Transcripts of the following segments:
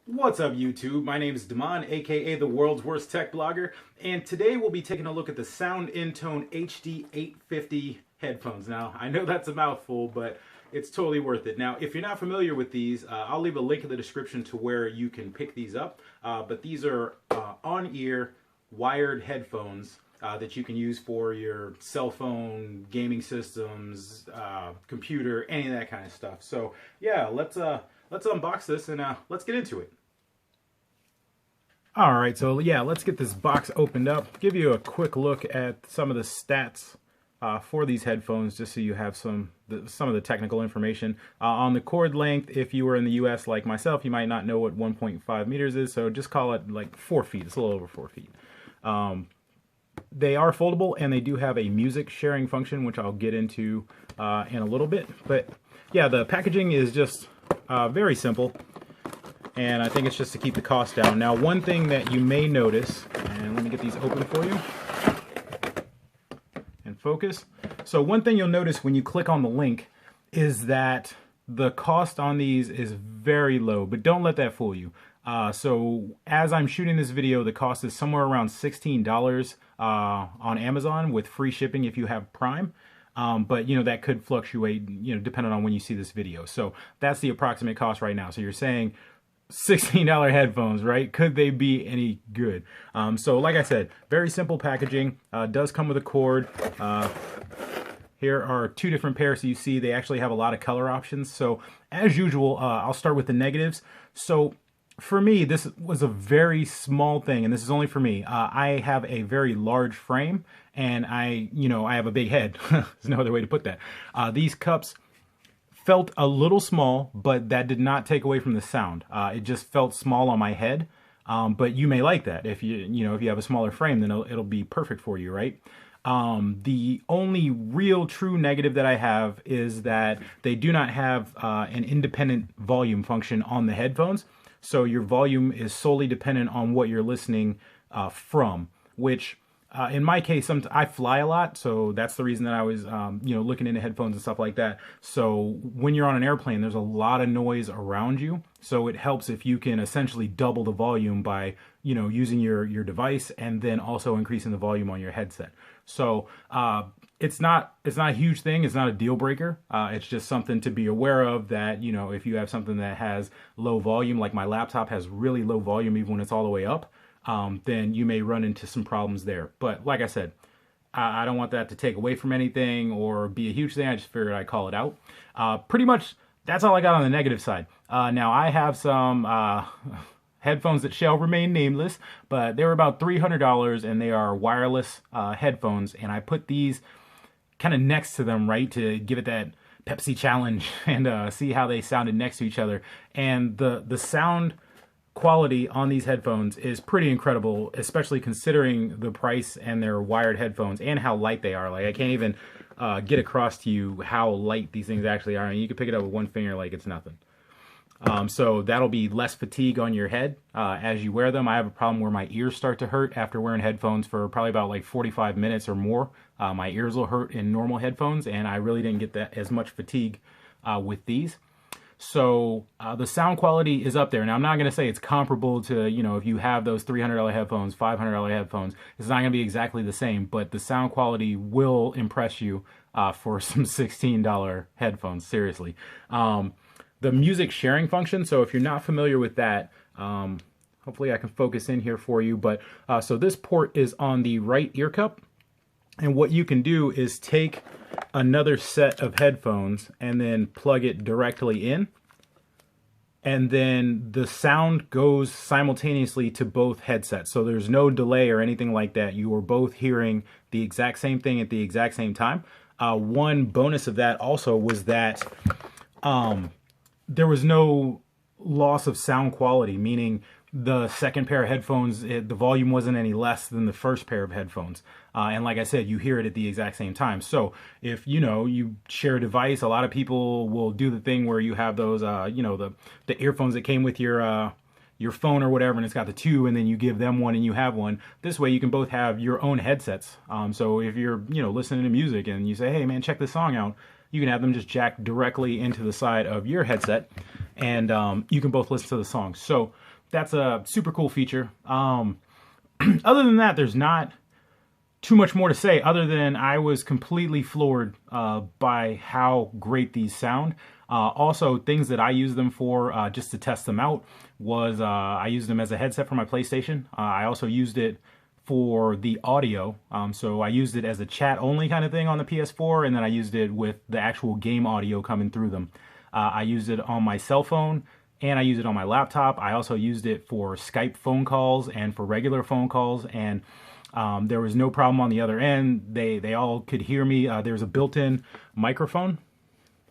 What's up YouTube? My name is Damon, aka the world's worst tech blogger, and today we'll be taking a look at the Intone HD850 headphones. Now, I know that's a mouthful, but it's totally worth it. Now, if you're not familiar with these, I'll leave a link in the description to where you can pick these up, but these are on-ear wired headphones that you can use for your cell phone, gaming systems, computer, any of that kind of stuff. So yeah, let's unbox this and let's get into it. All right, so yeah, let's get this box opened up. Give you a quick look at some of the stats for these headphones, just so you have some of the technical information. On the cord length, if you were in the US like myself, you might not know what 1.5 meters is, so just call it like 4 feet. It's a little over 4 feet. They are foldable, and they do have a music sharing function, which I'll get into in a little bit. But yeah, the packaging is just very simple, and I think it's just to keep the cost down. Now, one thing that you may notice, and let me get these open for you and focus. So one thing you'll notice when you click on the link is that the cost on these is very low, but don't let that fool you. So as I'm shooting this video, the cost is somewhere around $16 on Amazon with free shipping if you have Prime. But you know, that could fluctuate, you know, depending on when you see this video. So that's the approximate cost right now. So you're saying $16 headphones, right? Could they be any good? So like I said, very simple packaging. Does come with a cord. Here are two different pairs. So you see they actually have a lot of color options. So as usual, I'll start with the negatives. So for me, this was a very small thing, and this is only for me. I have a very large frame, and I have a big head. There's no other way to put that. These cups felt a little small, but that did not take away from the sound. It just felt small on my head. But you may like that. If if you have a smaller frame, then it'll be perfect for you, right? The only real true negative that I have is that they do not have an independent volume function on the headphones. So your volume is solely dependent on what you're listening from, which in my case, I fly a lot, so that's the reason that I was looking into headphones and stuff like that. So when you're on an airplane, there's a lot of noise around you, so it helps if you can essentially double the volume by using your device and then also increasing the volume on your headset. So it's not a huge thing. It's not a deal breaker. It's just something to be aware of, that if you have something that has low volume, like my laptop has really low volume even when it's all the way up, then you may run into some problems there. But like I said, I don't want that to take away from anything or be a huge thing. I just figured I'd call it out. Pretty much that's all I got on the negative side. Now I have some headphones that shall remain nameless, but they were about $300, and they are wireless headphones, and I put these kind of next to them, right, to give it that Pepsi challenge and see how they sounded next to each other. And the sound quality on these headphones is pretty incredible, especially considering the price and their wired headphones and how light they are. Like, I can't even get across to you how light these things actually are. I mean, you can pick it up with one finger like it's nothing. So that'll be less fatigue on your head as you wear them. I have a problem where my ears start to hurt after wearing headphones for probably about like 45 minutes or more. My ears will hurt in normal headphones, and I really didn't get that as much fatigue with these. So the sound quality is up there. Now, I'm not going to say it's comparable to, if you have those $300 headphones, $500 headphones, it's not going to be exactly the same, but the sound quality will impress you for some $16 headphones, seriously. The music sharing function, so if you're not familiar with that, hopefully I can focus in here for you, but so this port is on the right ear cup, and what you can do is take another set of headphones and then plug it directly in, and then the sound goes simultaneously to both headsets, so there's no delay or anything like that. You are both hearing the exact same thing at the exact same time. One bonus of that also was that there was no loss of sound quality, meaning the second pair of headphones, the volume wasn't any less than the first pair of headphones. And like I said, you hear it at the exact same time. So if, you share a device, a lot of people will do the thing where you have those, the earphones that came with your phone or whatever, and it's got the two, and then you give them one and you have one. This way you can both have your own headsets. So if you're, listening to music and you say, hey man, check this song out, you can have them just jacked directly into the side of your headset, and you can both listen to the song. So that's a super cool feature. Other than that, there's not too much more to say other than I was completely floored by how great these sound. Also, things that I use them for, just to test them out, was I used them as a headset for my PlayStation. I also used it for the audio. So I used it as a chat only kind of thing on the PS4, and then I used it with the actual game audio coming through them. I used it on my cell phone, and I used it on my laptop. I also used it for Skype phone calls and for regular phone calls, and there was no problem on the other end. They all could hear me. There's a built-in microphone.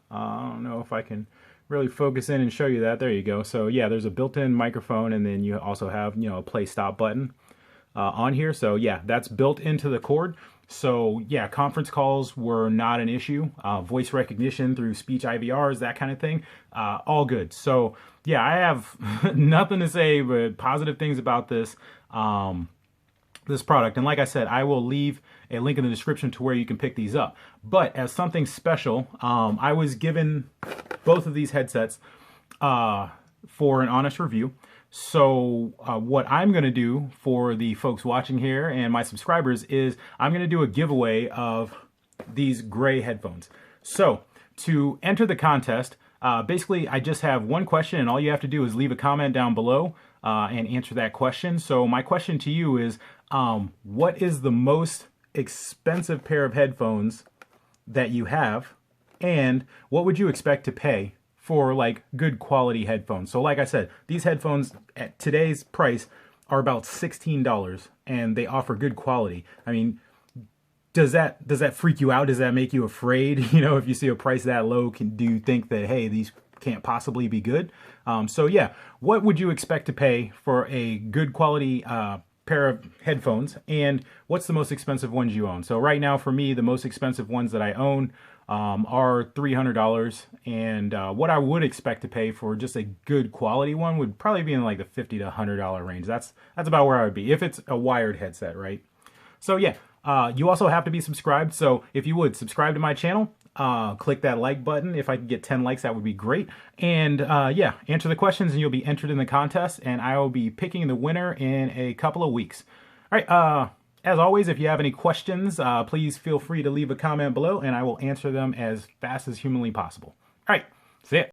I don't know if I can really focus in and show you that. There you go. So yeah, there's a built-in microphone, and then you also have, you know, a play stop button on here. So yeah, that's built into the cord. So yeah, conference calls were not an issue. Voice recognition through speech IVRs, that kind of thing, all good. So yeah, I have nothing to say but positive things about this this product. And like I said, I will leave a link in the description to where you can pick these up. But as something special, I was given both of these headsets for an honest review. So what I'm going to do for the folks watching here and my subscribers is I'm going to do a giveaway of these gray headphones. So to enter the contest, basically I just have one question, and all you have to do is leave a comment down below and answer that question. So my question to you is, what is the most expensive pair of headphones that you have, and what would you expect to pay for like good quality headphones? So like I said, these headphones at today's price are about $16, and they offer good quality. I mean, does that freak you out? Does that make you afraid? You know, if you see a price that low, do you think that, hey, these can't possibly be good? So yeah, what would you expect to pay for a good quality pair of headphones, and what's the most expensive ones you own? So right now for me, the most expensive ones that I own are $300, and what I would expect to pay for just a good quality one would probably be in like the $50 to $100 range. That's about where I would be if it's a wired headset, right? So yeah, you also have to be subscribed. So if you would subscribe to my channel, click that like button. If I could get 10 likes, that would be great. And yeah, answer the questions and you'll be entered in the contest, and I will be picking the winner in a couple of weeks. All right, as always, if you have any questions, please feel free to leave a comment below, and I will answer them as fast as humanly possible. All right, see ya.